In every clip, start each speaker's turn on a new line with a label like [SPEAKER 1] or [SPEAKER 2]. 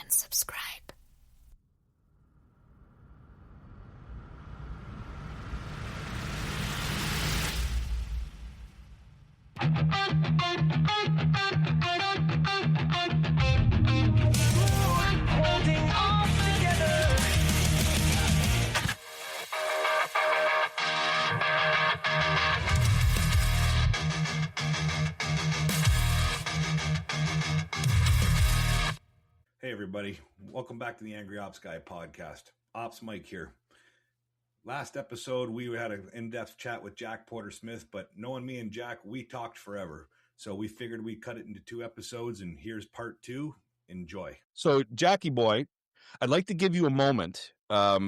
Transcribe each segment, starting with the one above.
[SPEAKER 1] and subscribe.
[SPEAKER 2] Holding on together.
[SPEAKER 3] Hey everybody, welcome back to the Angry Ops Guy podcast. Ops Mike here. Last episode, we had an in-depth chat with Jack Porter-Smith, but knowing me and Jack, we talked forever. So we figured we'd cut it into 2 episodes, and here's part 2. Enjoy.
[SPEAKER 4] So, Jackie boy, I'd like to give you a moment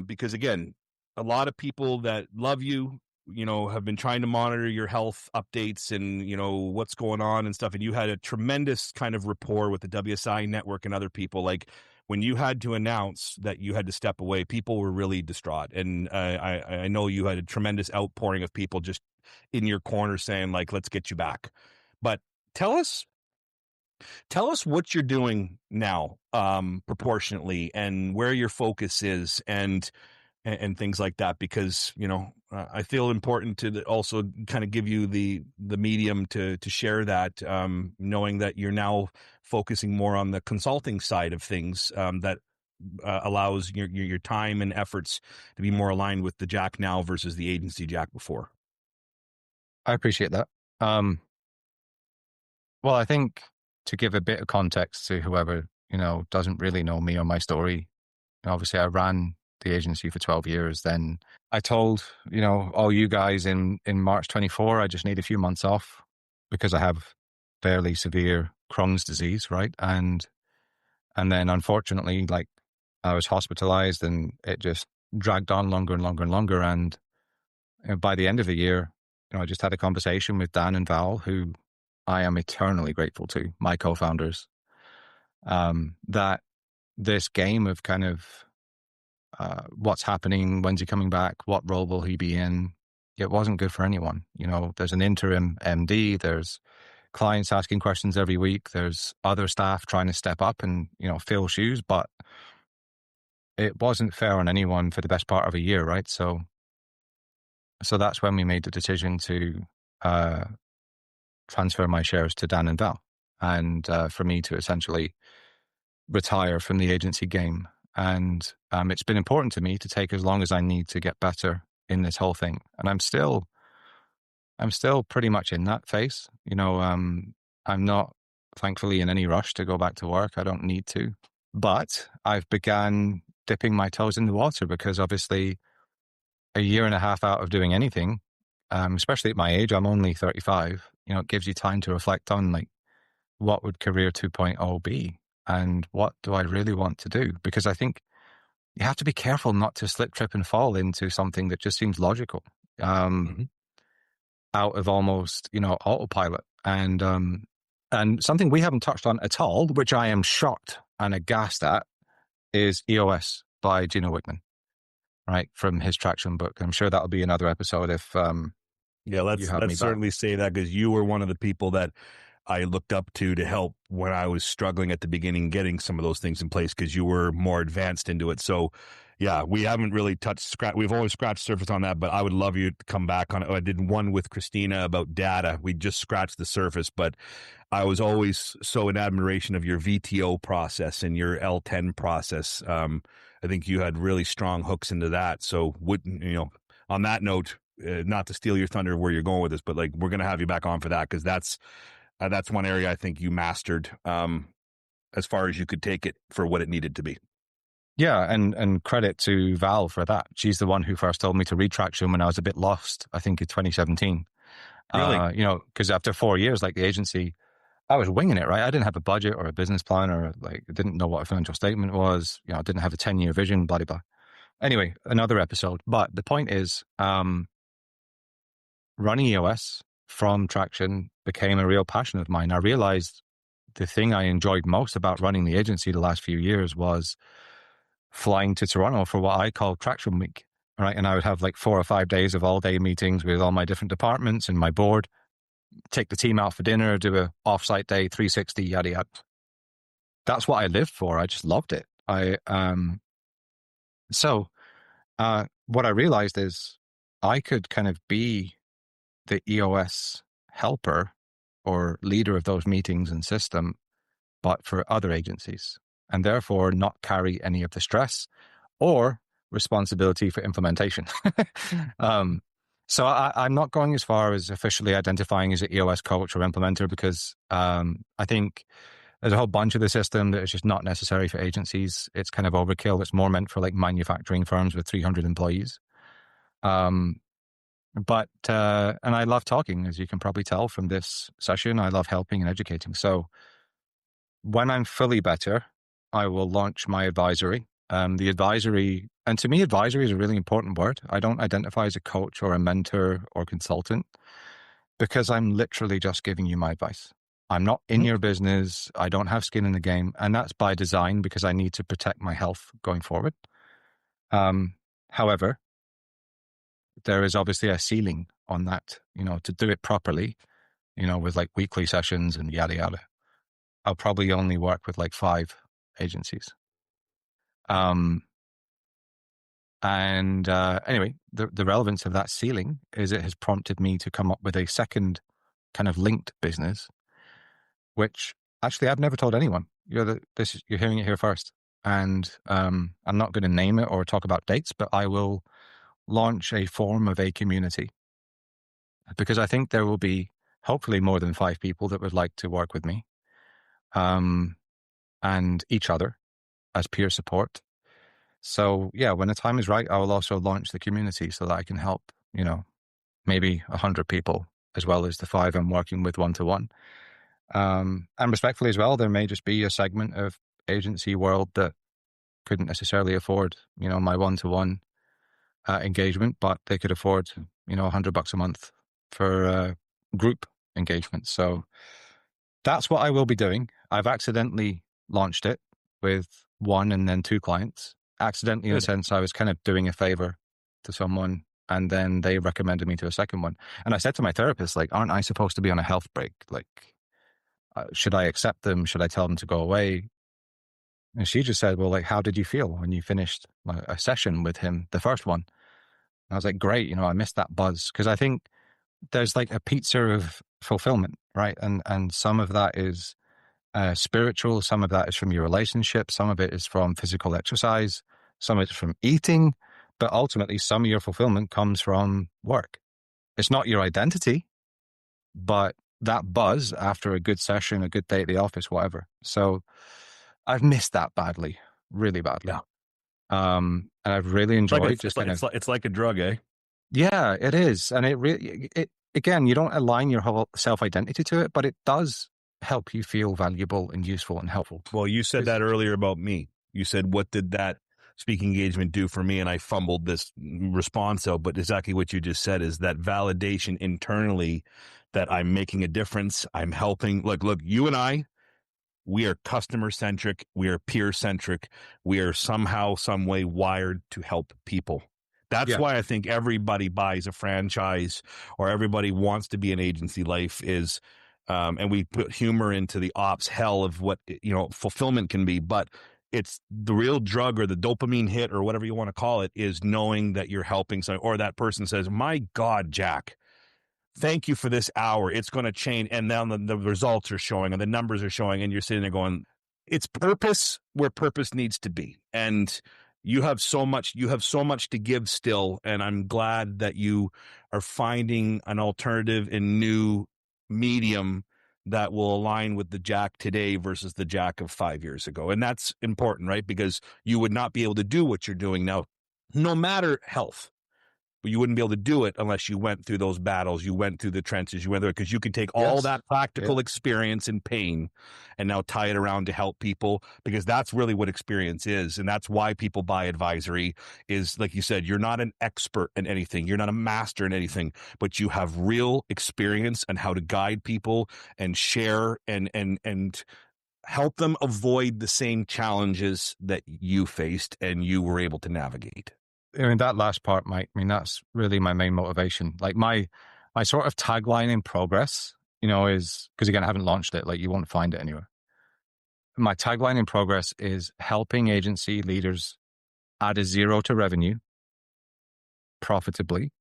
[SPEAKER 4] because, again, a lot of people that love you, have been trying to monitor your health updates and, what's going on and stuff. And you had a tremendous kind of rapport with the WSI network and other people. Like, when you had to announce that you had to step away, people were really distraught. And I know you had a tremendous outpouring of people just in your corner saying, like, let's get you back. But tell us what you're doing now, proportionately, and where your focus is and things like that, because, I feel important to also kind of give you the medium to share that, knowing that you're now focusing more on the consulting side of things, that allows your time and efforts to be more aligned with the Jack now versus the agency Jack before.
[SPEAKER 5] I appreciate that. Well, I think to give a bit of context to whoever, doesn't really know me or my story, obviously I ran the agency for 12 years. Then I told, all you guys in March 24, I just need a few months off because I have fairly severe Crohn's disease, right? And then unfortunately, like, I was hospitalized and it just dragged on longer and longer and longer. And by the end of the year, I just had a conversation with Dan and Val, who I am eternally grateful to, my co-founders, that this game of kind of what's happening, when's he coming back, what role will he be in, it wasn't good for anyone. There's an interim MD, there's clients asking questions every week, there's other staff trying to step up and, fill shoes, but it wasn't fair on anyone for the best part of a year, right? So that's when we made the decision to transfer my shares to Dan and Val, and for me to essentially retire from the agency game. And it's been important to me to take as long as I need to get better in this whole thing. And I'm still pretty much in that phase. I'm not, thankfully, in any rush to go back to work. I don't need to. But I've begun dipping my toes in the water because obviously a year and a half out of doing anything, especially at my age, I'm only 35, it gives you time to reflect on, like, what would career 2.0 be? And what do I really want to do? Because I think you have to be careful not to slip, trip, and fall into something that just seems logical, out of almost, autopilot. And something we haven't touched on at all, which I am shocked and aghast at, is EOS by Gino Wickman, right, from his Traction book. I'm sure that'll be another episode if
[SPEAKER 4] let's certainly say that, because you were one of the people that I looked up to help when I was struggling at the beginning, getting some of those things in place, because you were more advanced into it. So yeah, we haven't really we've always scratched surface on that, but I would love you to come back on it. I did one with Christina about data. We just scratched the surface, but I was always so in admiration of your VTO process and your L10 process. I think you had really strong hooks into that. So on that note, not to steal your thunder where you're going with this, but like, we're going to have you back on for that, because that's one area I think you mastered as far as you could take it for what it needed to be.
[SPEAKER 5] Yeah, and credit to Val for that. She's the one who first told me to read Traction when I was a bit lost, I think in 2017.
[SPEAKER 4] Really?
[SPEAKER 5] Because after 4 years, like, the agency, I was winging it, right? I didn't have a budget or a business plan, or I didn't know what a financial statement was. I didn't have a 10-year vision, blah, blah, blah. Anyway, another episode. But the point is, running EOS from Traction became a real passion of mine. I realized the thing I enjoyed most about running the agency the last few years was flying to Toronto for what I call Traction Week, right? And I would have like 4 or 5 days of all-day meetings with all my different departments and my board, take the team out for dinner, do a off-site day, 360, yada, yada. that's what I lived for. I just loved it. What I realized is I could kind of be the EOS helper or leader of those meetings and system, but for other agencies, and therefore not carry any of the stress or responsibility for implementation. So I'm not going as far as officially identifying as an EOS coach or implementer, because I think there's a whole bunch of the system that is just not necessary for agencies. It's kind of overkill. It's more meant for like manufacturing firms with 300 employees. And I love talking, as you can probably tell from this session. I love helping and educating. So when I'm fully better, I will launch my advisory. The advisory, and to me, advisory is a really important word. I don't identify as a coach or a mentor or consultant, because I'm literally just giving you my advice. I'm not in your business. I don't have skin in the game. And that's by design, because I need to protect my health going forward. However, there is obviously a ceiling on that, to do it properly, with like weekly sessions and yada, yada. I'll probably only work with like 5 agencies. Anyway, the relevance of that ceiling is it has prompted me to come up with a second kind of linked business, which actually I've never told anyone. You're hearing it here first. And I'm not going to name it or talk about dates, but I will launch a form of a community, because I think there will be hopefully more than 5 people that would like to work with me, and each other as peer support. So yeah, when the time is right, I will also launch the community so that I can help, maybe 100 people, as well as the 5 I'm working with one-to-one. And respectfully as well, there may just be a segment of agency world that couldn't necessarily afford, my one-to-one engagement, but they could afford, $100 a month for group engagement. So that's what I will be doing. I've accidentally launched it with 1 and then 2 clients. Accidentally, in a sense, I was kind of doing a favor to someone, and then they recommended me to a second one. And I said to my therapist, like, aren't I supposed to be on a health break? Like, should I accept them? Should I tell them to go away? And she just said, well, like, how did you feel when you finished a session with him, the first one? And I was like, great, I missed that buzz. Because I think there's like a pizza of fulfillment, right? And some of that is spiritual, some of that is from your relationship, some of it is from physical exercise, some of it's from eating, but ultimately some of your fulfillment comes from work. It's not your identity, but that buzz after a good session, a good day at the office, whatever. So I've missed that badly, really badly.
[SPEAKER 4] Yeah.
[SPEAKER 5] And I've really enjoyed
[SPEAKER 4] it's like a drug, eh?
[SPEAKER 5] Yeah, it is. And it again, you don't align your whole self-identity to it, but it does help you feel valuable and useful and helpful.
[SPEAKER 4] Well, you said that earlier about me. You said, what did that speaking engagement do for me? And I fumbled this response out, but exactly what you just said is that validation internally that I'm making a difference. I'm helping. Look, you and I, we are customer centric. We are peer centric. We are somehow, some way wired to help people. That's why I think everybody buys a franchise, or everybody wants to be an agency life is, and we put humor into the ops hell of what, fulfillment can be, but it's the real drug, or the dopamine hit, or whatever you want to call it, is knowing that you're helping someone, or that person says, my God, Jack, thank you for this hour. It's going to change. And now the results are showing and the numbers are showing, and you're sitting there going, it's purpose where purpose needs to be. And you have so much to give still. And I'm glad that you are finding an alternative and new medium that will align with the Jack today versus the Jack of 5 years ago. And that's important, right? Because you would not be able to do what you're doing now, no matter health. But you wouldn't be able to do it unless you went through those battles, you went through the trenches, you went through it, because you can take all that practical experience and pain and now tie it around to help people, because that's really what experience is. And that's why people buy advisory is, like you said, you're not an expert in anything. You're not a master in anything, but you have real experience on how to guide people and share and help them avoid the same challenges that you faced and you were able to navigate.
[SPEAKER 5] I mean, that last part, Mike, that's really my main motivation. Like my sort of tagline in progress, is, because again, I haven't launched it, like you won't find it anywhere. my tagline in progress is helping agency leaders add a zero to revenue profitably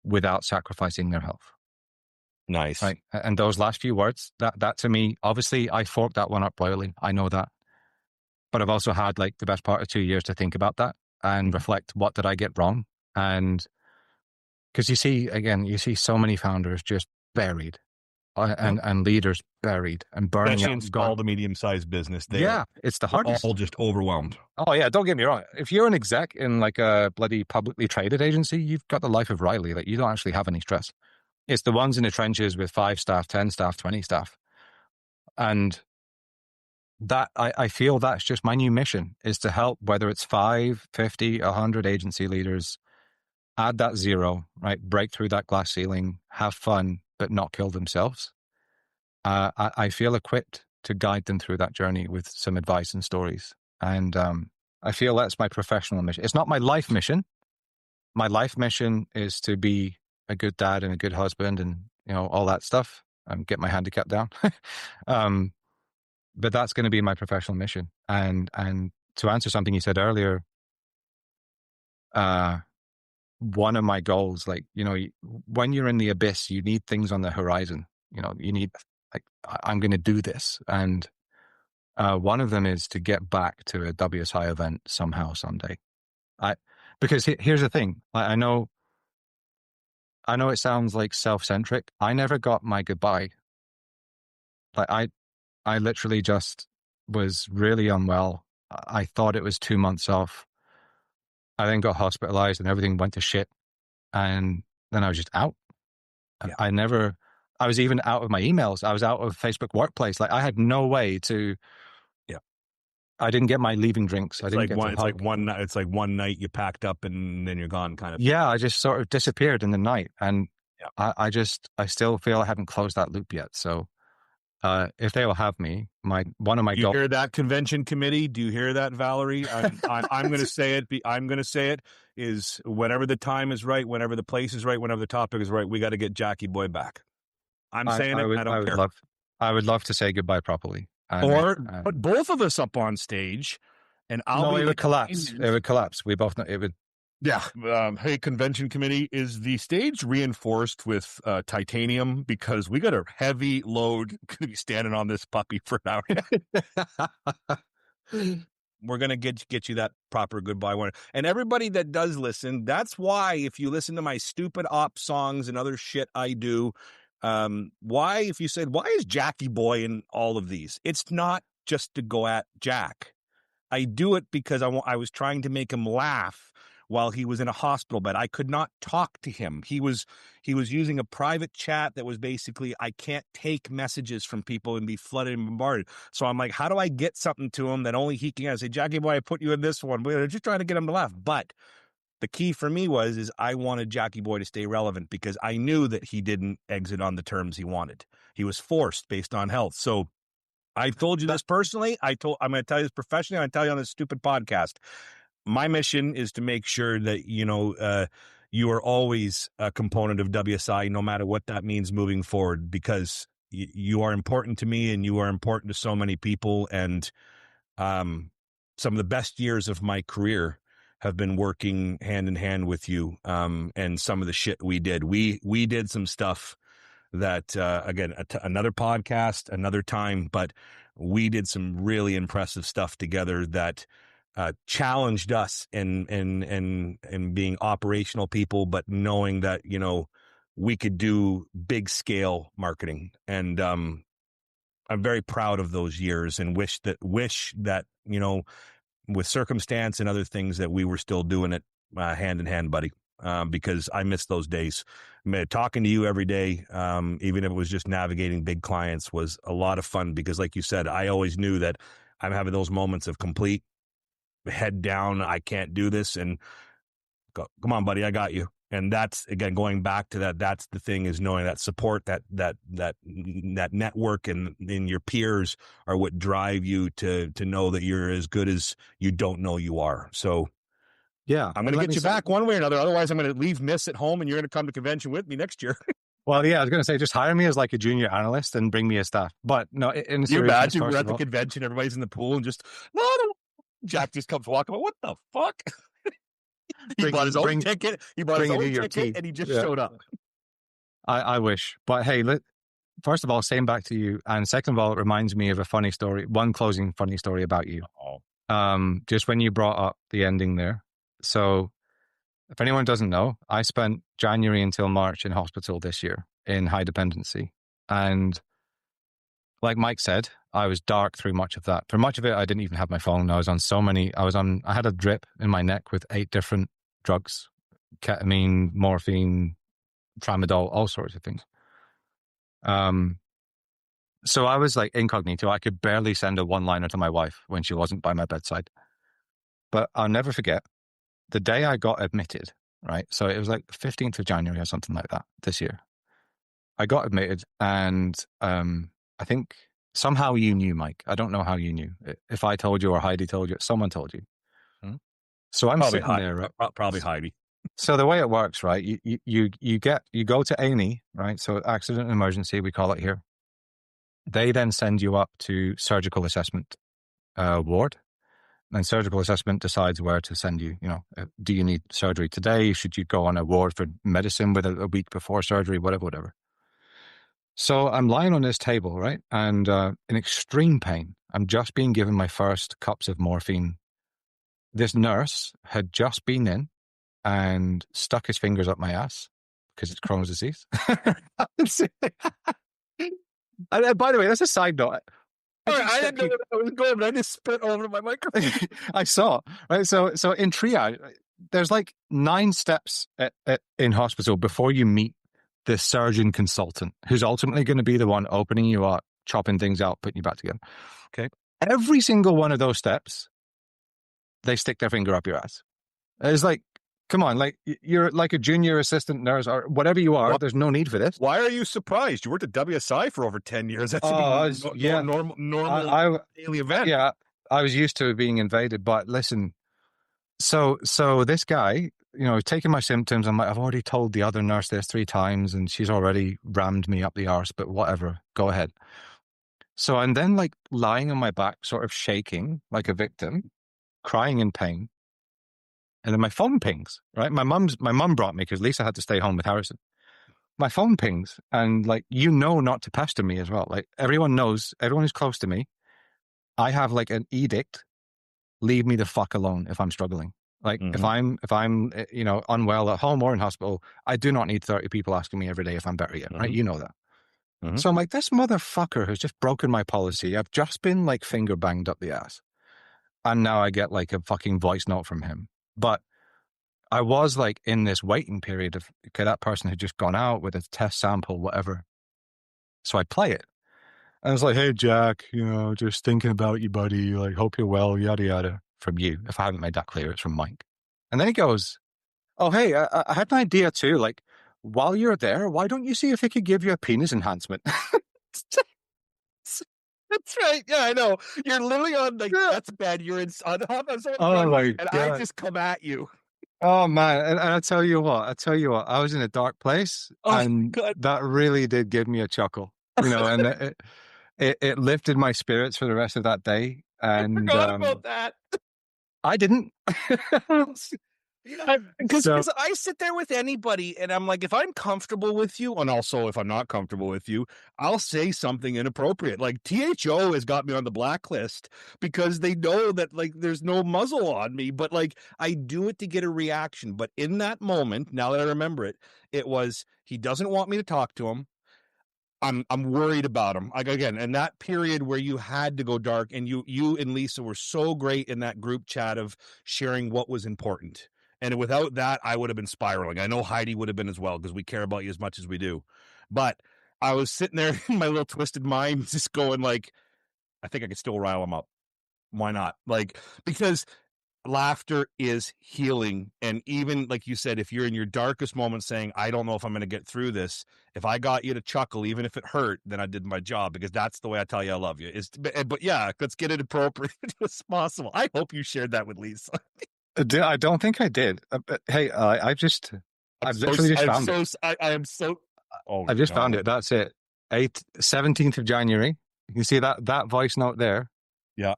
[SPEAKER 5] without sacrificing their health.
[SPEAKER 4] Nice.
[SPEAKER 5] Right. And those last few words, that to me, obviously I forked that one up royally. I know that. But I've also had like the best part of 2 years to think about that and reflect, what did I get wrong? And because you see so many founders just buried and leaders buried and burning
[SPEAKER 4] Especially
[SPEAKER 5] out.
[SPEAKER 4] in small to medium-sized business.
[SPEAKER 5] It's the hardest.
[SPEAKER 4] All just overwhelmed.
[SPEAKER 5] Oh yeah, don't get me wrong. If you're an exec in like a bloody publicly traded agency, you've got the life of Riley. Like you don't actually have any stress. It's the ones in the trenches with 5 staff, 10 staff, 20 staff. And that I feel that's just my new mission, is to help, whether it's 5, 50, 100 agency leaders, add that zero, right? Break through that glass ceiling, have fun, but not kill themselves. I feel equipped to guide them through that journey with some advice and stories. And I feel that's my professional mission. It's not my life mission. My life mission is to be a good dad and a good husband and, all that stuff, and get my handicap down. But that's going to be my professional mission. And to answer something you said earlier, one of my goals, like, when you're in the abyss, you need things on the horizon. You need, like, I'm going to do this. And one of them is to get back to a WSI event somehow, someday. Because here's the thing. I know it sounds like self-centric. I never got my goodbye. Like I literally just was really unwell. I thought it was 2 months off. I then got hospitalized and everything went to shit. And then I was just out. Yeah. I was even out of my emails. I was out of Facebook Workplace. Like I had no way to. Yeah. I didn't get my leaving drinks. It's like
[SPEAKER 4] one night you packed up and then you're gone, kind of.
[SPEAKER 5] Yeah, I just sort of disappeared in the night, and I still feel I haven't closed that loop yet. So, if they will have me, one of my goals.
[SPEAKER 4] You hear that, convention committee? Do you hear that, Valerie? I'm going to say it. I'm going to say it is whenever the time is right, whenever the place is right, whenever the topic is right, we got to get Jackie Boy back. I don't care.
[SPEAKER 5] I would love to say goodbye properly.
[SPEAKER 4] Put both of us up on stage, and
[SPEAKER 5] it would collapse. It would collapse. We both know it would.
[SPEAKER 4] Yeah. Hey, convention committee, is the stage reinforced with titanium? Because we got a heavy load going to be standing on this puppy for an hour. We're going to get you that proper goodbye one. And everybody that does listen, that's why if you listen to my stupid op songs and other shit I do, if you said, why is Jackie Boy in all of these? It's not just to go at Jack. I do it because I was trying to make him laugh while he was in a hospital bed. I could not talk to him. He was using a private chat that was basically, I can't take messages from people and be flooded and bombarded. So I'm like, how do I get something to him that only he can? I say, Jackie Boy, I put you in this one. We're just trying to get him to laugh. But the key for me is I wanted Jackie Boy to stay relevant because I knew that he didn't exit on the terms he wanted. He was forced based on health. So I told you this personally. I'm going to tell you this professionally. I'm going to tell you on this stupid podcast. My mission is to make sure that, you are always a component of WSI, no matter what that means moving forward, because you are important to me and you are important to so many people. And some of the best years of my career have been working hand in hand with you. And some of the shit we did, we did some stuff that, again, another podcast, another time, but we did some really impressive stuff together that challenged us in being operational people, but knowing that, we could do big scale marketing. And I'm very proud of those years and wish that, with circumstance and other things, that we were still doing it hand in hand, buddy. Because I miss those days. Talking to you every day, even if it was just navigating big clients, was a lot of fun because, like you said, I always knew that I'm having those moments of complete head down, I can't do this, and go, come on, buddy, I got you. And that's, again, going back to that, that's the thing, is knowing that support, that network and your peers are what drive you to know that you're as good as you don't know you are. So
[SPEAKER 5] yeah,
[SPEAKER 4] I'm going to get you back one way or another. Otherwise, I'm going to leave Miss at home and you're going to come to convention with me next year.
[SPEAKER 5] Well, yeah, I was going to say, just hire me as like a junior analyst and bring me a staff. But no, in
[SPEAKER 4] You
[SPEAKER 5] seriousness,
[SPEAKER 4] imagine
[SPEAKER 5] first
[SPEAKER 4] we're at
[SPEAKER 5] of
[SPEAKER 4] the
[SPEAKER 5] all,
[SPEAKER 4] convention, everybody's in the pool, and just no. Jack just comes walking. What the fuck? He bought his own ticket. He bought his
[SPEAKER 5] bringing you
[SPEAKER 4] own
[SPEAKER 5] your
[SPEAKER 4] ticket,
[SPEAKER 5] tea.
[SPEAKER 4] and he just
[SPEAKER 5] Yeah.
[SPEAKER 4] showed up.
[SPEAKER 5] I wish. But hey, first of all, same back to you. And second of all, it reminds me of a funny story, one closing funny story about you. Just when you brought up the ending there. So if anyone doesn't know, I spent January until March in hospital this year in high dependency. And like Mike said, I was dark through much of that. For much of it, I didn't even have my phone. I had a drip in my neck with 8 different drugs, ketamine, morphine, tramadol, all sorts of things. So I was like incognito. I could barely send a one-liner to my wife when she wasn't by my bedside. But I'll never forget the day I got admitted, right? So it was like the 15th of January or something like that this year. I got admitted, and I think somehow you knew, Mike. I don't know how you knew. If I told you or Heidi told you, someone told you. So I'm
[SPEAKER 4] Probably
[SPEAKER 5] sitting there, right?
[SPEAKER 4] Probably Heidi.
[SPEAKER 5] So the way it works, right? You go to A&E, right? So accident and emergency, we call it here. They then send you up to surgical assessment ward. And surgical assessment decides where to send you. You know, do you need surgery today? Should you go on a ward for medicine with a week before surgery? Whatever. So I'm lying on this table, right? And in extreme pain. I'm just being given my first cups of morphine. This nurse had just been in and stuck his fingers up my ass because it's Crohn's disease. And by the way, that's a side note.
[SPEAKER 4] I didn't know where that was going, but I just spit all over my microphone.
[SPEAKER 5] I saw, right? So in triage, there's like 9 steps in hospital before you meet the surgeon consultant, who's ultimately going to be the one opening you up, chopping things out, putting you back together. Okay. Every single one of those steps, they stick their finger up your ass. It's like, come on, like you're like a junior assistant nurse or whatever you are. There's no need for this.
[SPEAKER 4] Why are you surprised? You worked at WSI for over 10 years. That's normal daily event.
[SPEAKER 5] Yeah, I was used to being invaded, but listen. So this guy, you know, taking my symptoms, I'm like, I've already told the other nurse this 3 times, and she's already rammed me up the arse. But whatever, go ahead. So I'm then like lying on my back, sort of shaking like a victim, crying in pain. And then my phone pings, right? My mum brought me because Lisa had to stay home with Harrison. My phone pings, and like, you know, not to pester me as well. Like everyone knows, everyone who's close to me, I have like an edict: leave me the fuck alone if I'm struggling. Like if I'm you know, unwell at home or in hospital, I do not need 30 people asking me every day if I'm better yet, right? You know that. So I'm like, this motherfucker has just broken my policy. I've just been like finger banged up the ass, and now I get like a fucking voice note from him. But I was like in this waiting period of, okay, that person had just gone out with a test sample, whatever. So I play it. And I was like, hey, Jack, you know, just thinking about you, buddy. Like, hope you're well, yada, yada. From you. If I haven't made that clear, it's from Mike. And then he goes, oh, hey, I had an idea too. Like, while you're there, why don't you see if he could give you a penis enhancement?
[SPEAKER 4] That's right. Yeah, I know. You're literally on like, that's bad. You're in on
[SPEAKER 5] my
[SPEAKER 4] and
[SPEAKER 5] God.
[SPEAKER 4] I just come at you.
[SPEAKER 5] Oh man, and I tell you what, I was in a dark place, and that really did give me a chuckle, you know, and it lifted my spirits for the rest of that day. And
[SPEAKER 4] I forgot about that.
[SPEAKER 5] I didn't.
[SPEAKER 4] Because I sit there with anybody and I'm like, if I'm comfortable with you, and also if I'm not comfortable with you, I'll say something inappropriate. Like THO has got me on the blacklist because they know that like there's no muzzle on me, but like I do it to get a reaction. But in that moment, now that I remember it, it was, he doesn't want me to talk to him. I'm worried about him. Like again, and that period where you had to go dark, and you and Lisa were so great in that group chat of sharing what was important. And without that, I would have been spiraling. I know Heidi would have been as well because we care about you as much as we do. But I was sitting there in my little twisted mind, just going like, I think I could still rile him up. Why not? Like, because laughter is healing. And even like you said, if you're in your darkest moment saying, I don't know if I'm going to get through this, if I got you to chuckle, even if it hurt, then I did my job, because that's the way I tell you I love you. But yeah, let's get it appropriate as possible. I hope you shared that with Lisa.
[SPEAKER 5] I don't think I did. Hey, I've literally just found it.
[SPEAKER 4] I am so
[SPEAKER 3] Oh,
[SPEAKER 5] I just found
[SPEAKER 3] no.
[SPEAKER 5] it. That's it. 17th of January. You can see that voice note there.
[SPEAKER 3] Yeah.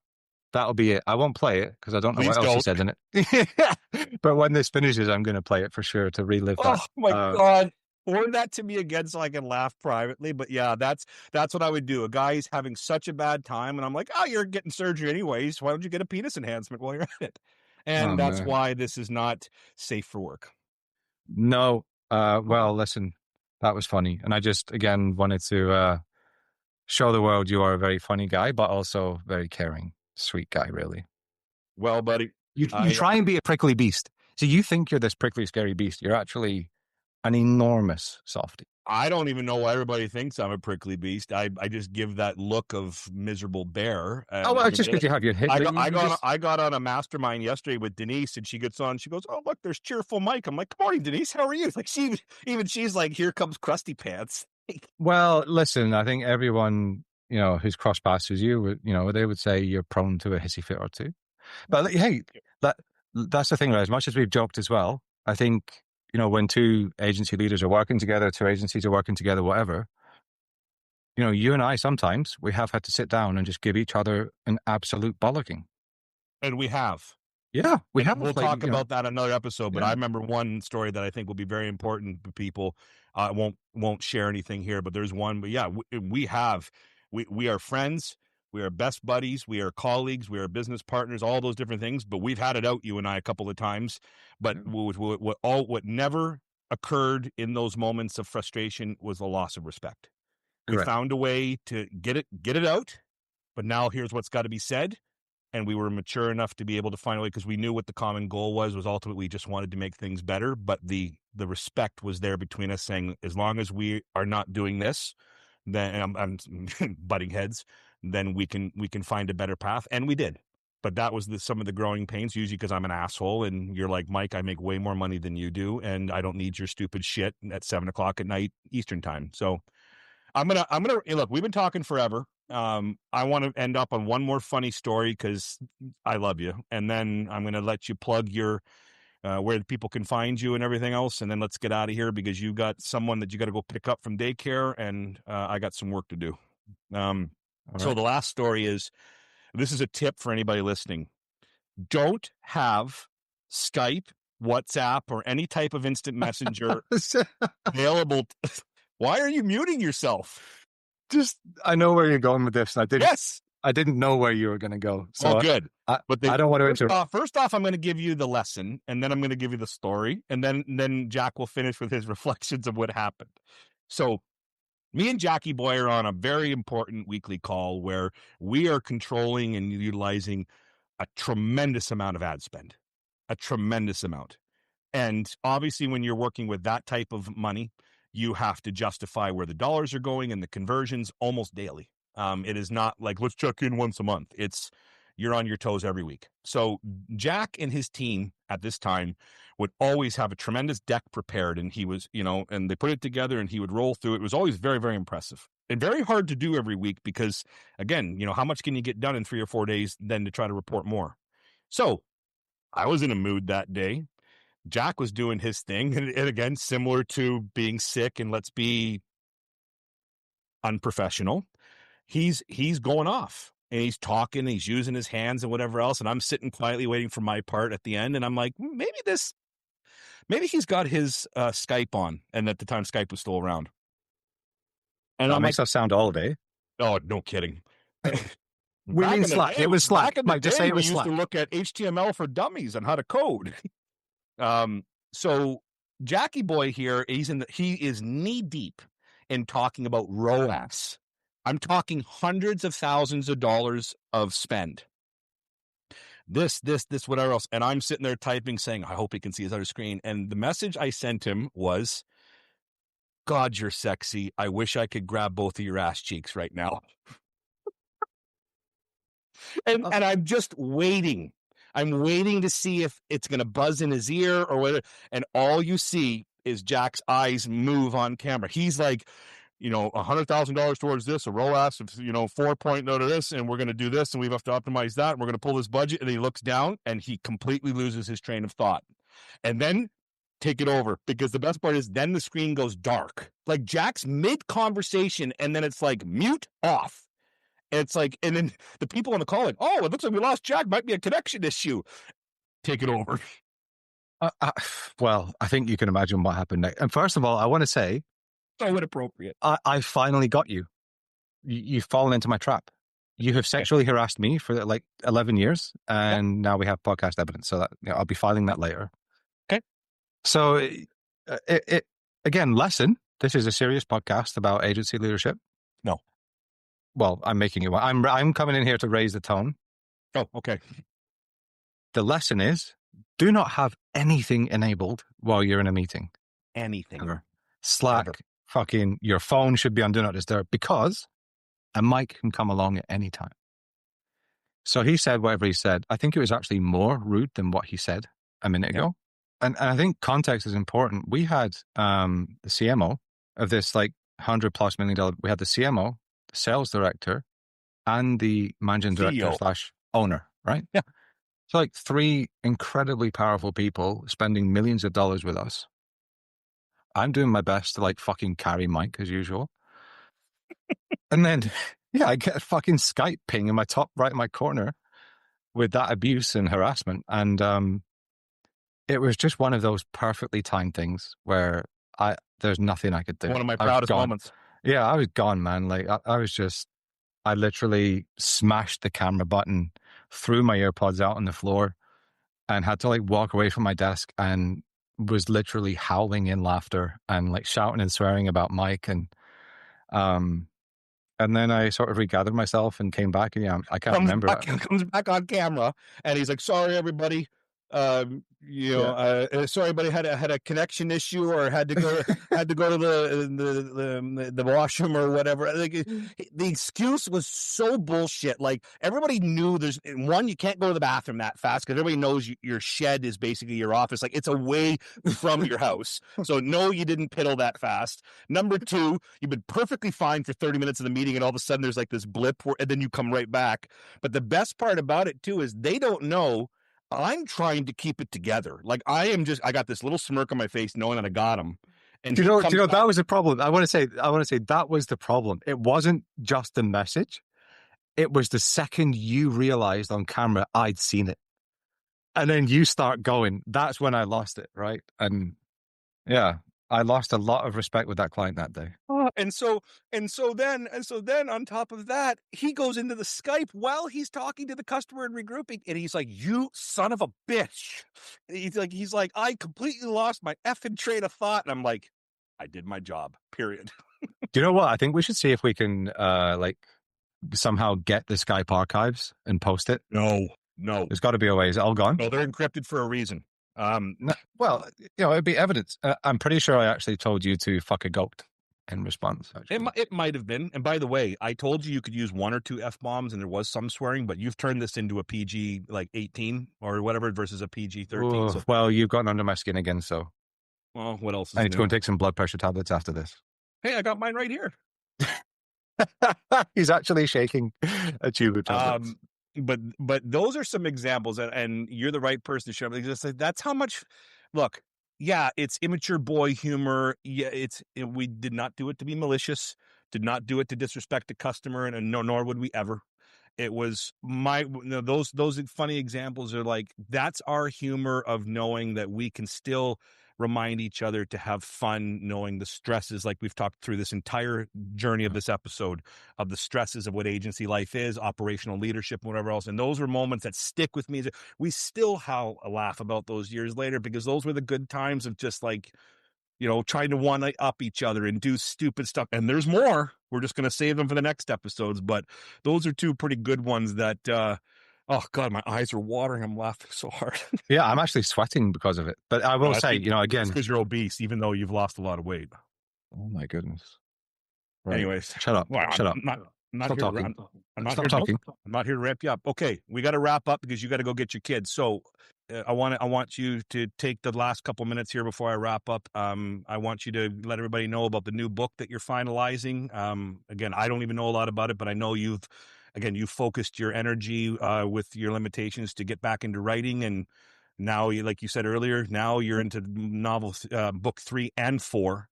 [SPEAKER 5] That'll be it. I won't play it because I don't know
[SPEAKER 3] Please
[SPEAKER 5] what else he
[SPEAKER 3] don't.
[SPEAKER 5] said in it. But when this finishes, I'm going to play it for sure to relive
[SPEAKER 4] Oh
[SPEAKER 5] that.
[SPEAKER 4] my God. Forward that to me again so I can laugh privately. But yeah, that's what I would do. A guy's having such a bad time, and I'm like, oh, you're getting surgery anyways. Why don't you get a penis enhancement while you're at it? And
[SPEAKER 5] Oh,
[SPEAKER 4] that's
[SPEAKER 5] man.
[SPEAKER 4] why this is not safe for work.
[SPEAKER 5] No. Well, listen, that was funny. And I just, again, wanted to show the world you are a very funny guy, but also very caring, sweet guy, really.
[SPEAKER 4] Well, buddy,
[SPEAKER 5] You try and be a prickly beast. So you think you're this prickly, scary beast. You're actually an enormous softie.
[SPEAKER 4] I don't even know why everybody thinks I'm a prickly beast. I just give that look of miserable bear.
[SPEAKER 5] Oh, well, it's just because you have your hit.
[SPEAKER 4] I got on a mastermind yesterday with Denise, and she gets on. She goes, "Oh, look, there's cheerful Mike." I'm like, "Good morning, Denise. How are you?" Like she's like, "Here comes Krusty Pants."
[SPEAKER 5] Well, listen, I think everyone, who's crossed paths with you, they would say you're prone to a hissy fit or two. But hey, that's the thing, right? As much as we've joked as well, I think, when two agency leaders are working together, two agencies are working together, whatever, you and I, sometimes we have had to sit down and just give each other an absolute bollocking.
[SPEAKER 4] And we have.
[SPEAKER 5] Yeah, we have.
[SPEAKER 4] We'll talk about that in another episode. But
[SPEAKER 5] Yeah.
[SPEAKER 4] I remember one story that I think will be very important to people. I won't share anything here, but there's one. But yeah, we are friends. We are best buddies. We are colleagues. We are business partners. All those different things. But we've had it out, you and I, a couple of times. But what never occurred in those moments of frustration was the loss of respect. We
[SPEAKER 5] Correct.
[SPEAKER 4] found a way to get it out. But now here's what's got to be said. And we were mature enough to be able to find a way, because we knew what the common goal was ultimately we just wanted to make things better. But the respect was there between us, saying, as long as we are not doing this, then I'm butting heads, then we can find a better path. And we did. But that was some of the growing pains, usually because I'm an asshole and you're like, Mike, I make way more money than you do, and I don't need your stupid shit at 7:00 at night Eastern time. So I'm gonna look, we've been talking forever. I want to end up on one more funny story because I love you, and then I'm going to let you plug your where people can find you and everything else, and then let's get out of here because you got someone that you got to go pick up from daycare, and I got some work to do. So the last story is, this is a tip for anybody listening: don't have Skype, WhatsApp, or any type of instant messenger available. Why are you muting yourself?
[SPEAKER 5] I know where you're going with this.
[SPEAKER 4] Yes.
[SPEAKER 5] I didn't know where you were going to go. So
[SPEAKER 4] good.
[SPEAKER 5] I don't want to interrupt.
[SPEAKER 4] First off, I'm going to give you the lesson, and then I'm going to give you the story, and then Jack will finish with his reflections of what happened. So me and Jackie Boy are on a very important weekly call where we are controlling and utilizing a tremendous amount of ad spend, a tremendous amount. And obviously, when you're working with that type of money, you have to justify where the dollars are going and the conversions almost daily. It is not like, let's check in once a month. It's, you're on your toes every week. So Jack and his team at this time would always have a tremendous deck prepared, and he was, and they put it together and he would roll through. It was always very, very impressive and very hard to do every week because, again, how much can you get done in 3 or 4 days then to try to report more? So I was in a mood that day. Jack was doing his thing, and again, similar to being sick and let's be unprofessional, he's going off and he's talking, and he's using his hands and whatever else, and I'm sitting quietly waiting for my part at the end, and I'm like, maybe he's got his Skype on, and at the time Skype was still around. And
[SPEAKER 5] that makes us sound old, eh?
[SPEAKER 4] Oh, no kidding.
[SPEAKER 5] We mean Slack. It was Slack. Mike, just say it was Slack.
[SPEAKER 4] We used to look at HTML for dummies on how to code. So Jackie Boy here, he is knee deep in talking about ROAS. I'm talking hundreds of thousands of dollars of spend. This, whatever else. And I'm sitting there typing, saying, I hope he can see his other screen. And the message I sent him was, God, you're sexy. I wish I could grab both of your ass cheeks right now. And I'm just waiting. I'm waiting to see if it's going to buzz in his ear or whether, and all you see is Jack's eyes move on camera. He's like, $100,000 towards this, a ROAS of, 4 point note of this, and we're going to do this, and we have to optimize that, and we're going to pull this budget. And he looks down and he completely loses his train of thought. And then take it over, because the best part is then the screen goes dark. Like Jack's mid conversation, and then it's like mute off. And it's like, and then the people on the call like, oh, it looks like we lost Jack. Might be a connection issue. Take it over.
[SPEAKER 5] Well, I think you can imagine what happened next. And first of all, I want to say,
[SPEAKER 4] So inappropriate.
[SPEAKER 5] I finally got you. You've fallen into my trap. You have sexually harassed me for like 11 years, and now we have podcast evidence. So that, I'll be filing that later.
[SPEAKER 4] Okay.
[SPEAKER 5] So it again, lesson. This is a serious podcast about agency leadership.
[SPEAKER 4] No.
[SPEAKER 5] Well, I'm making it. I'm coming in here to raise the tone.
[SPEAKER 4] Oh, okay.
[SPEAKER 5] The lesson is, do not have anything enabled while you're in a meeting.
[SPEAKER 4] Anything.
[SPEAKER 5] Ever. Slack,
[SPEAKER 4] Ever.
[SPEAKER 5] fucking your phone should be on Do Not Disturb, because a mic can come along at any time. So he said whatever he said. I think it was actually more rude than what he said a minute ago. And I think context is important. We had the CMO of this like $100+ million. We had the CMO, the sales director, and the managing director / owner, right?
[SPEAKER 4] Yeah.
[SPEAKER 5] So like 3 incredibly powerful people spending millions of dollars with us. I'm doing my best to like fucking carry Mike as usual. And then, I get a fucking Skype ping in my top right in my corner with that abuse and harassment. And it was just one of those perfectly timed things where there's nothing I could do.
[SPEAKER 4] One of my proudest moments.
[SPEAKER 5] Yeah, I was gone, man. Like I literally smashed the camera button, threw my AirPods out on the floor, and had to like walk away from my desk, and was literally howling in laughter and like shouting and swearing about Mike. And then I sort of regathered myself and came back, and I can't remember.
[SPEAKER 4] Comes back on camera, and he's like, "Sorry, everybody. Sorry, everybody had a connection issue, or had to go to the washroom or whatever." Like, the excuse was so bullshit. Like, everybody knew you can't go to the bathroom that fast, because everybody knows your shed is basically your office. Like, it's away from your house. So no, you didn't piddle that fast. Number 2, you've been perfectly fine for 30 minutes of the meeting, and all of a sudden there's like this blip, and then you come right back. But the best part about it too is they don't know I'm trying to keep it together. Like, I got this little smirk on my face knowing that I got him. And
[SPEAKER 5] do you know that was the problem? I want to say that was the problem. It wasn't just the message. It was the second you realized on camera I'd seen it. And then you start going, that's when I lost it, right? And yeah, I lost a lot of respect with that client that day.
[SPEAKER 4] And so then on top of that, he goes into the Skype while he's talking to the customer and regrouping, and he's like, "You son of a bitch." He's like, "I completely lost my effing train of thought." And I'm like, "I did my job, period."
[SPEAKER 5] Do you know what? I think we should see if we can somehow get the Skype archives and post it.
[SPEAKER 4] No.
[SPEAKER 5] There's got to be a way. Is it all gone?
[SPEAKER 4] No, they're encrypted for a reason.
[SPEAKER 5] No, well, it'd be evidence. I'm pretty sure I actually told you to fuck a goat in response.
[SPEAKER 4] It might have been. And by the way, I told you could use 1 or 2 F-bombs, and there was some swearing, but you've turned this into a PG like 18 or whatever versus a PG 13. So.
[SPEAKER 5] Well, you've gotten under my skin again, so.
[SPEAKER 4] Well, what else?
[SPEAKER 5] I need to go and take some blood pressure tablets after this.
[SPEAKER 4] Hey, I got mine right here.
[SPEAKER 5] He's actually shaking a tube of tablets.
[SPEAKER 4] But those are some examples, and you're the right person to share. That's how much. Look, yeah, it's immature boy humor. Yeah, we did not do it to be malicious. Did not do it to disrespect the customer, and nor would we ever. It was those funny examples are like, that's our humor of knowing that we can still remind each other to have fun, knowing the stresses, like we've talked through this entire journey of this episode, of the stresses of what agency life is, operational leadership, and whatever else. And those were moments that stick with me. We still laugh about those years later, because those were the good times of just like, trying to one-up each other and do stupid stuff. And there's more. We're just going to save them for the next episodes. But those are 2 pretty good ones that, oh God, my eyes are watering. I'm laughing so hard.
[SPEAKER 5] Yeah, I'm actually sweating because of it. But I will say, again,
[SPEAKER 4] because you're obese, even though you've lost a lot of weight.
[SPEAKER 5] Oh my goodness. Right.
[SPEAKER 4] Anyways,
[SPEAKER 5] shut up. Shut up.
[SPEAKER 4] I'm not
[SPEAKER 5] Stop
[SPEAKER 4] here
[SPEAKER 5] talking.
[SPEAKER 4] Stop talking. I'm not here to ramp you up. Okay, we got to wrap up because you got to go get your kids. So I want you to take the last couple minutes here before I wrap up. I want you to let everybody know about the new book that you're finalizing. Again, I don't even know a lot about it, but I know you focused your energy with your limitations to get back into writing, and now, like you said earlier, now you're into book 3 and 4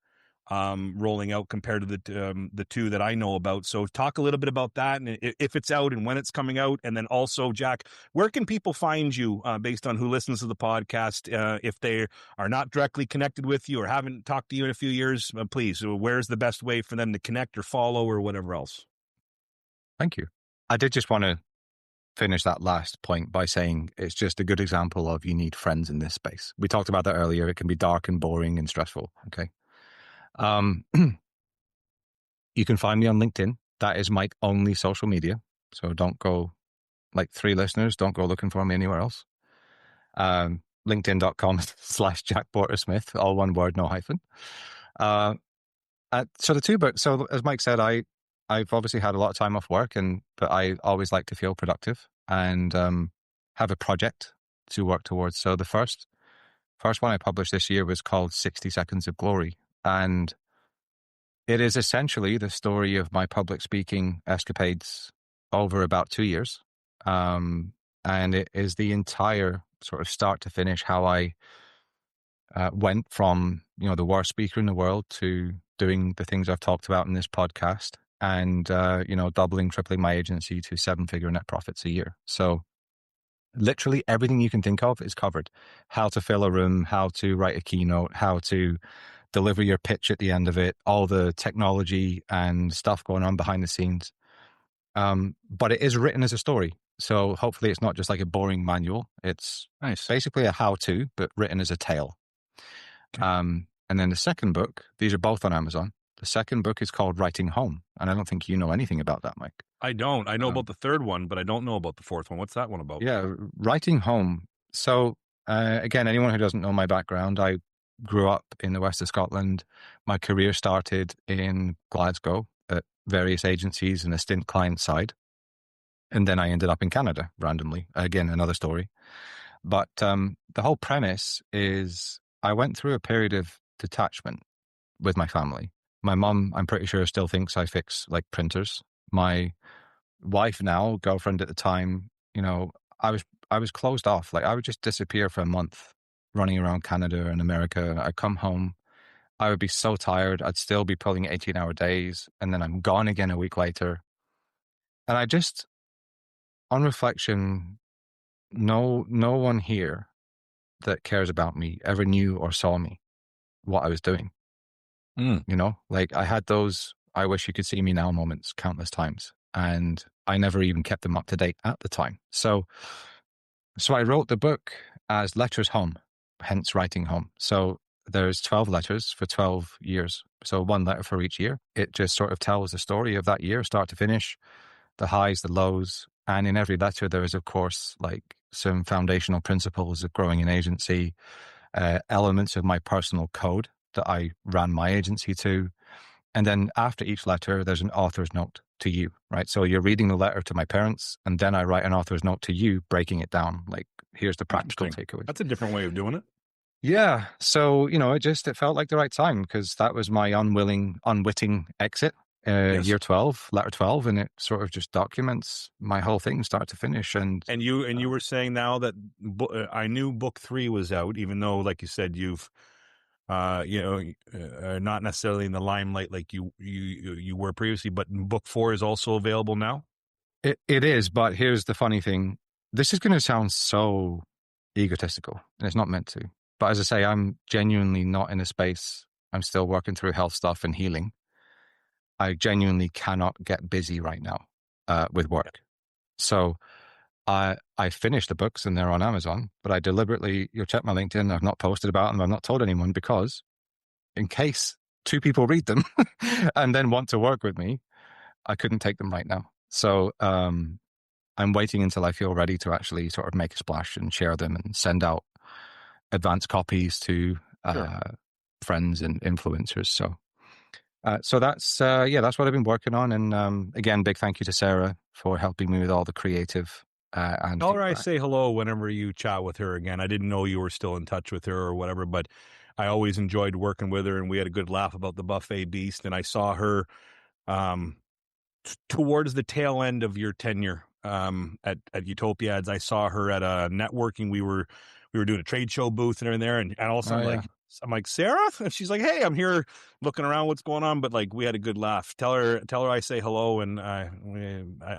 [SPEAKER 4] rolling out compared to the 2 that I know about. So talk a little bit about that, and if it's out and when it's coming out. And then also, Jack, where can people find you based on who listens to the podcast? If they are not directly connected with you or haven't talked to you in a few years, please, where's the best way for them to connect or follow or whatever else?
[SPEAKER 5] Thank you. I did just want to finish that last point by saying it's just a good example of you need friends in this space. We talked about that earlier. It can be dark and boring and stressful. Okay. You can find me on LinkedIn. That is my only social media. So don't go, like 3 listeners, don't go looking for me anywhere else. LinkedIn.com/Jack Porter Smith, all one word, no hyphen. So the 2 books, so as Mike said, I've obviously had a lot of time off work, but I always like to feel productive and have a project to work towards. So the first one I published this year was called 60 Seconds of Glory. And it is essentially the story of my public speaking escapades over about 2 years. And it is the entire sort of start to finish how I went from, the worst speaker in the world to doing the things I've talked about in this podcast and, doubling, tripling my agency to 7-figure net profits a year. So literally everything you can think of is covered. How to fill a room, how to write a keynote, how to deliver your pitch at the end of it, all the technology and stuff going on behind the scenes. But it is written as a story. So hopefully it's not just like a boring manual. It's basically a how-to, but written as a tale. Okay. And then the second book, these are both on Amazon. The second book is called Writing Home. And I don't think you know anything about that, Mike.
[SPEAKER 4] I don't. I know about the third one, but I don't know about the fourth one. What's that one about?
[SPEAKER 5] Yeah, Writing Home. So again, anyone who doesn't know my background, I grew up in the west of Scotland. My career started in Glasgow at various agencies and a stint client side. And then I ended up in Canada randomly. Again, another story. But the whole premise is I went through a period of detachment with my family. My mum, I'm pretty sure, still thinks I fix like printers. My wife now, girlfriend at the time, I was closed off. Like I would just disappear for a month running around Canada and America. I'd come home. I would be so tired. I'd still be pulling 18-hour days. And then I'm gone again a week later. And I just, on reflection, no one here that cares about me ever knew or saw me, what I was doing. Like I had those I wish you could see me now moments countless times. And I never even kept them up to date at the time. So I wrote the book as letters home, hence Writing Home. So there's 12 letters for 12 years. So 1 letter for each year. It just sort of tells the story of that year, start to finish, the highs, the lows. And in every letter, there is, of course, like some foundational principles of growing an agency, elements of my personal code that I ran my agency to. And then after each letter, there's an author's note to you, right? So you're reading the letter to my parents, and then I write an author's note to you, breaking it down. Like, here's the practical takeaway.
[SPEAKER 4] That's a different way of doing it.
[SPEAKER 5] Yeah. So, it felt like the right time because that was my unwitting exit. Year 12, letter 12, and it sort of just documents my whole thing start to finish. And
[SPEAKER 4] you were saying now that I knew book 3 was out, even though, like you said, you've not necessarily in the limelight like you were previously, but book 4 is also available now.
[SPEAKER 5] It is, but here's the funny thing. This is going to sound so egotistical, and it's not meant to. But as I say, I'm genuinely not in a space. I'm still working through health stuff and healing. I genuinely cannot get busy right now with work. So I finished the books and they're on Amazon, but I deliberately, you'll check my LinkedIn, I've not posted about them, I've not told anyone because in case 2 people read them and then want to work with me, I couldn't take them right now. So I'm waiting until I feel ready to actually sort of make a splash and share them and send out advanced copies to friends and influencers. So that's what I've been working on. And again, big thank you to Sarah for helping me with all the creative. And
[SPEAKER 4] tell her I say hello whenever you chat with her again. I didn't know you were still in touch with her or whatever, but I always enjoyed working with her, and we had a good laugh about the buffet beast. And I saw her towards the tail end of your tenure at Utopia Ads. I saw her at a networking. We were doing a trade show booth and there, and all of a sudden, I'm like, Sarah? And she's like, hey, I'm here looking around what's going on. But like, we had a good laugh. Tell her I say hello, and I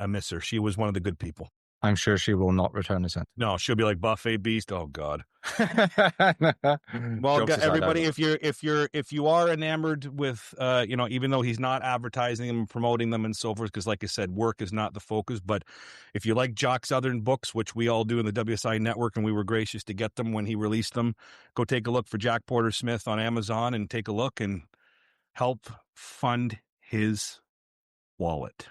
[SPEAKER 4] miss her. She was one of the good people.
[SPEAKER 5] I'm sure she will not return the sentence.
[SPEAKER 4] No, she'll be like Buffet Beast. Oh God. Well, everybody, if you are enamored with, even though he's not advertising them and promoting them and so forth, because like I said, work is not the focus. But if you like Jock Southern books, which we all do in the WSI network, and we were gracious to get them when he released them, go take a look for Jack Porter Smith on Amazon and take a look and help fund his wallet.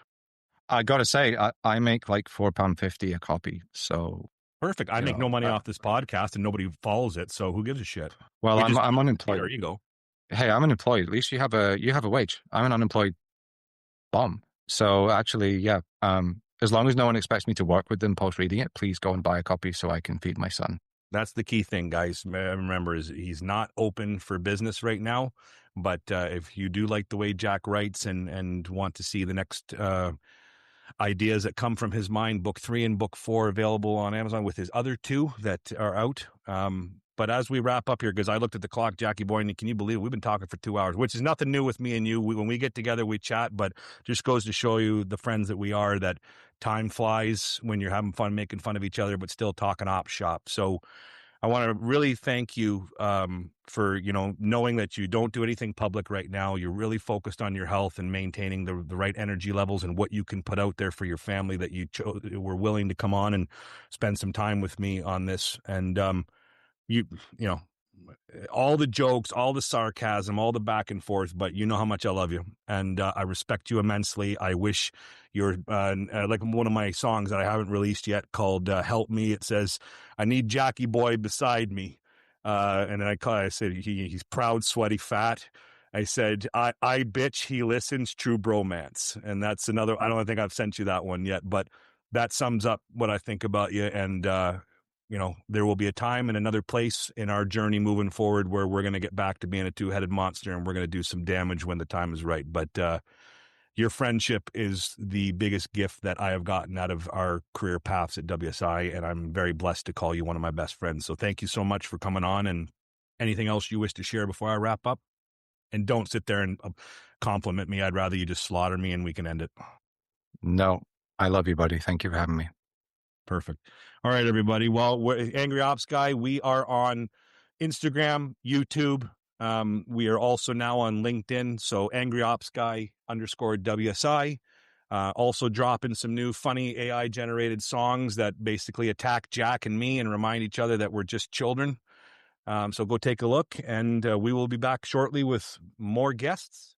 [SPEAKER 5] I gotta say, I make like £4.50 a copy, so
[SPEAKER 4] perfect. I make no money off this podcast, and nobody follows it, so who gives a shit?
[SPEAKER 5] Well, I'm unemployed.
[SPEAKER 4] There you go.
[SPEAKER 5] Hey, I'm unemployed. At least you have a wage. I'm an unemployed bum. So actually, yeah. As long as no one expects me to work with them post reading it, please go and buy a copy so I can feed my son.
[SPEAKER 4] That's the key thing, guys. Remember, is he's not open for business right now. But if you do like the way Jack writes and want to see the next ideas that come from his mind, book 3 and book 4 available on Amazon with his other 2 that are out. But as we wrap up here, because I looked at the clock, Jackie boy, and can you believe we've been talking for 2 hours, which is nothing new with me and you. When we get together, we chat, but just goes to show you the friends that we are, that time flies when you're having fun, making fun of each other, but still talking op shop. So I want to really thank you for, knowing that you don't do anything public right now. You're really focused on your health and maintaining the right energy levels and what you can put out there for your family, that you were willing to come on and spend some time with me on this. And, all the jokes, all the sarcasm, all the back and forth, but you know how much I love you, and I respect you immensely. I wish you're like one of my songs that I haven't released yet called Help Me. It says, I need Jackie boy beside me. And then I said, he's proud, sweaty, fat. I said, I bitch, he listens, true bromance. And that's another, I don't think I've sent you that one yet, but that sums up what I think about you. And, there will be a time and another place in our journey moving forward where we're going to get back to being a 2-headed monster, and we're going to do some damage when the time is right. But your friendship is the biggest gift that I have gotten out of our career paths at WSI, and I'm very blessed to call you one of my best friends. So thank you so much for coming on, and anything else you wish to share before I wrap up? And don't sit there and compliment me. I'd rather you just slaughter me and we can end it.
[SPEAKER 5] No, I love you, buddy. Thank you for having me.
[SPEAKER 4] Perfect. All right, everybody. Well, we're Angry Ops Guy. We are on Instagram, YouTube. We are also now on LinkedIn. So Angry Ops Guy _WSI. Also dropping some new funny AI generated songs that basically attack Jack and me and remind each other that we're just children. So go take a look, and we will be back shortly with more guests